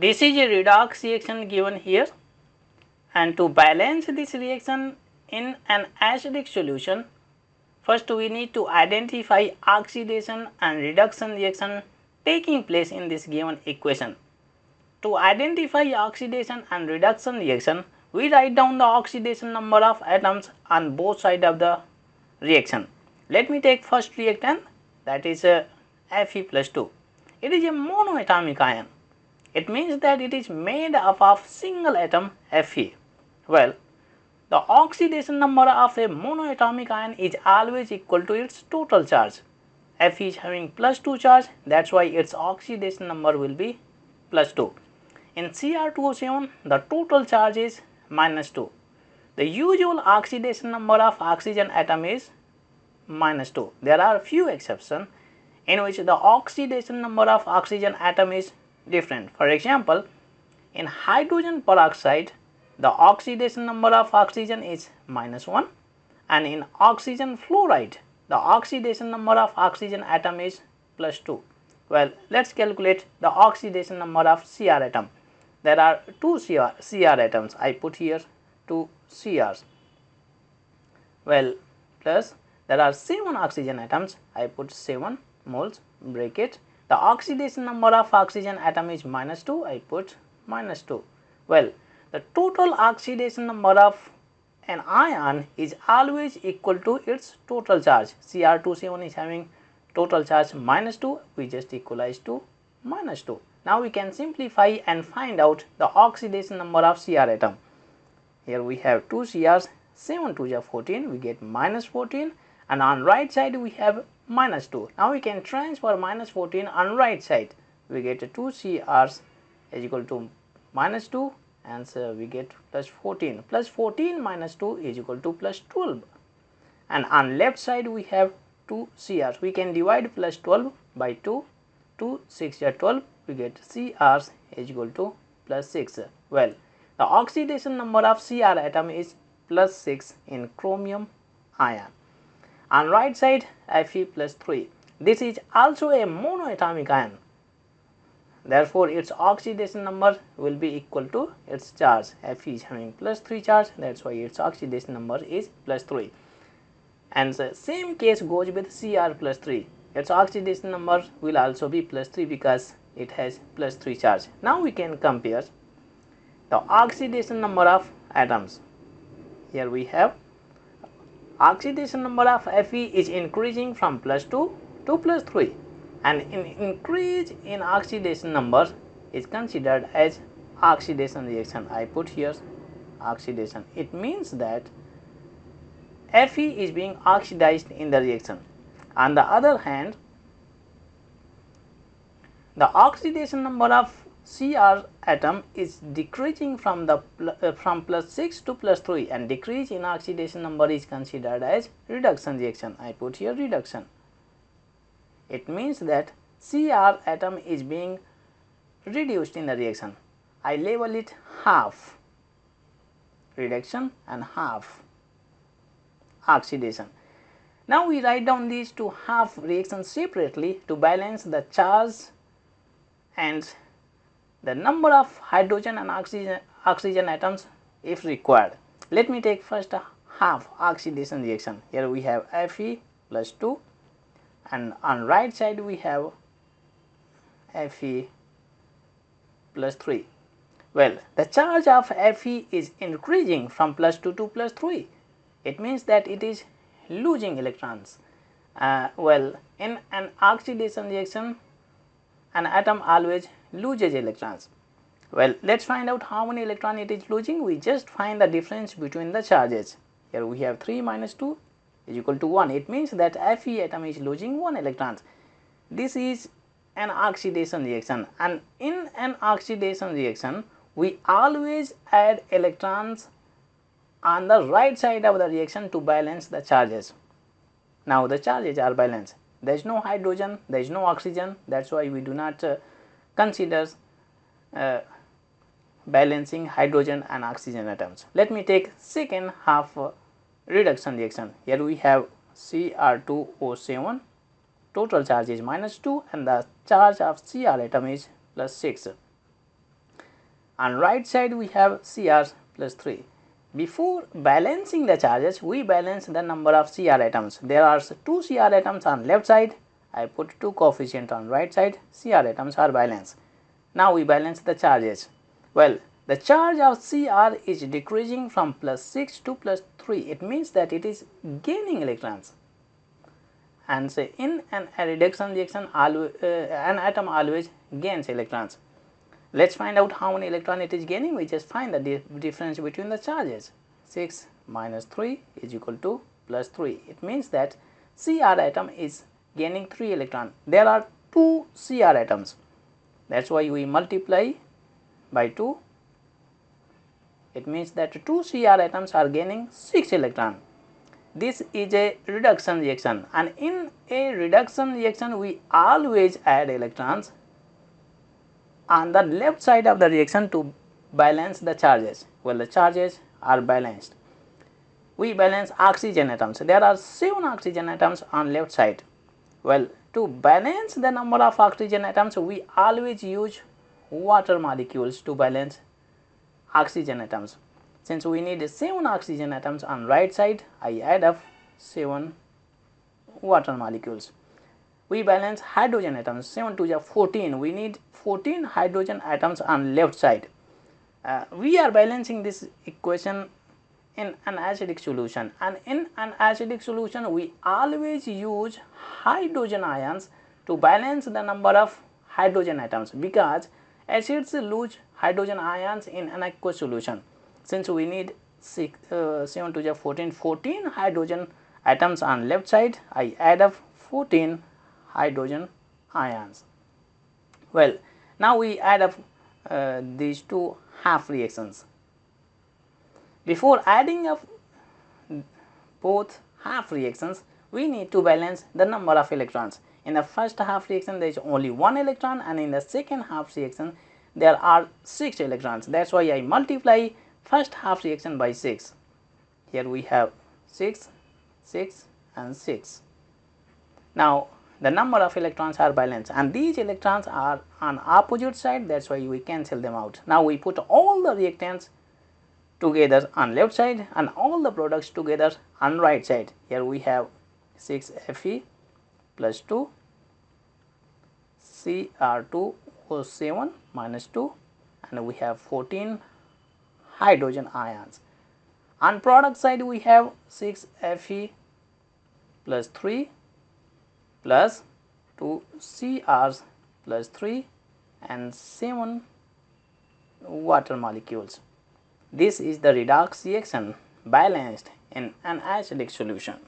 This is a redox reaction given here, and to balance this reaction in an acidic solution, first we need to identify oxidation and reduction reaction taking place in this given equation. To identify oxidation and reduction reaction, we write down the oxidation number of atoms on both sides of the reaction. Let me take first reactant, that is Fe plus 2. It is a monoatomic ion. It means that it is made up of single atom Fe. Well, the oxidation number of a monoatomic ion is always equal to its total charge. Fe is having plus 2 charge, that is why its oxidation number will be plus 2. In Cr2O7, the total charge is minus 2. The usual oxidation number of oxygen atom is minus 2. There are few exceptions in which the oxidation number of oxygen atom is different. For example, in hydrogen peroxide, the oxidation number of oxygen is minus 1, and in oxygen fluoride, the oxidation number of oxygen atom is plus 2. Well, let us calculate the oxidation number of Cr atom. There are 2 Cr atoms. I put here 2 Crs. Well, plus there are 7 oxygen atoms. I put 7 moles bracket. The oxidation number of oxygen atom is minus 2. I put minus 2. Well, the total oxidation number of an ion is always equal to its total charge. Cr27 is having total charge minus 2. We just equalize to minus 2. Now we can simplify and find out the oxidation number of Cr atom. Here we have 2 Crs, 7 2s are 14, we get minus 14, and on right side we have minus 2. Now we can transfer minus 14 on right side. We get 2 Crs is equal to minus 2, and so we get plus 14. Plus 14 minus 2 is equal to plus 12. And on left side we have 2 Crs. We can divide plus 12 by 2. 2 6 are 12. We get Crs is equal to plus 6. Well, the oxidation number of Cr atom is plus 6 in chromium ion. On right side, Fe plus 3. This is also a monoatomic ion. Therefore, its oxidation number will be equal to its charge. Fe is having plus 3 charge, that is why its oxidation number is plus 3. And the same case goes with Cr plus 3. Its oxidation number will also be plus 3 because it has plus 3 charge. Now we can compare the oxidation number of atoms. Here we have oxidation number of Fe is increasing from plus 2 to plus 3, and an increase in oxidation number is considered as oxidation reaction. I put here oxidation. It means that Fe is being oxidized in the reaction. On the other hand, the oxidation number of Cr atom is decreasing from plus 6 to plus 3, and decrease in oxidation number is considered as reduction reaction. I put here reduction. It means that Cr atom is being reduced in the reaction. I label it half reduction and half oxidation. Now we write down these two half reactions separately to balance the charge and the number of hydrogen and oxygen atoms if required. Let me take first a half oxidation reaction. Here we have Fe plus 2, and on right side we have Fe plus 3. Well, the charge of Fe is increasing from plus 2 to plus 3. It means that it is losing electrons. Well, in an oxidation reaction, an atom always loses electrons. Well, let us find out how many electrons it is losing. We just find the difference between the charges. Here we have 3 minus 2 is equal to 1. It means that Fe atom is losing 1 electron. This is an oxidation reaction, and in an oxidation reaction we always add electrons on the right side of the reaction to balance the charges. Now the charges are balanced. There is no hydrogen, there is no oxygen, that is why we do not consider balancing hydrogen and oxygen atoms. Let me take second half reduction reaction. Here we have Cr2O7, total charge is minus 2 and the charge of Cr atom is plus 6. On right side we have Cr plus 3. Before balancing the charges, we balance the number of Cr atoms. There are 2 Cr atoms on left side. I put 2 coefficient on right side. Cr atoms are balanced. Now we balance the charges. Well, the charge of Cr is decreasing from plus 6 to plus 3. It means that it is gaining electrons. And say in a reduction reaction, an atom always gains electrons. Let's find out how many electron it is gaining. We just find the difference between the charges. 6 minus 3 is equal to plus 3. It means that Cr atom is gaining 3 electron. There are 2 Cr atoms. That's why we multiply by 2. It means that 2 Cr atoms are gaining 6 electron. This is a reduction reaction, and in a reduction reaction we always add electrons on the left side of the reaction to balance the charges. Well, the charges are balanced. We balance oxygen atoms. There are 7 oxygen atoms on left side. Well, to balance the number of oxygen atoms, we always use water molecules to balance oxygen atoms. Since we need 7 oxygen atoms on right side, I add up 7 water molecules. We balance hydrogen atoms. 7 to the 14. We need 14 hydrogen atoms on left side. We are balancing this equation in an acidic solution, and in an acidic solution we always use hydrogen ions to balance the number of hydrogen atoms, because acids lose hydrogen ions in an aqueous solution. Since we need 7 to the 14 hydrogen atoms on left side, I add up 14 hydrogen ions. Well, now we add up these two half reactions. Before adding up both half reactions, we need to balance the number of electrons. In the first half reaction there is only 1 electron, and in the second half reaction there are 6 electrons. That's why I multiply first half reaction by 6. Here we have 6, 6 and 6. Now the number of electrons are balanced, and these electrons are on opposite side. That's why we cancel them out. Now we put all the reactants together on left side and all the products together on right side. Here we have 6 Fe plus 2 Cr2O7 minus 2, and we have 14 hydrogen ions. On product side we have 6 Fe plus 3 plus 2 Crs plus 3 and 7 water molecules. This is the redox reaction balanced in an acidic solution.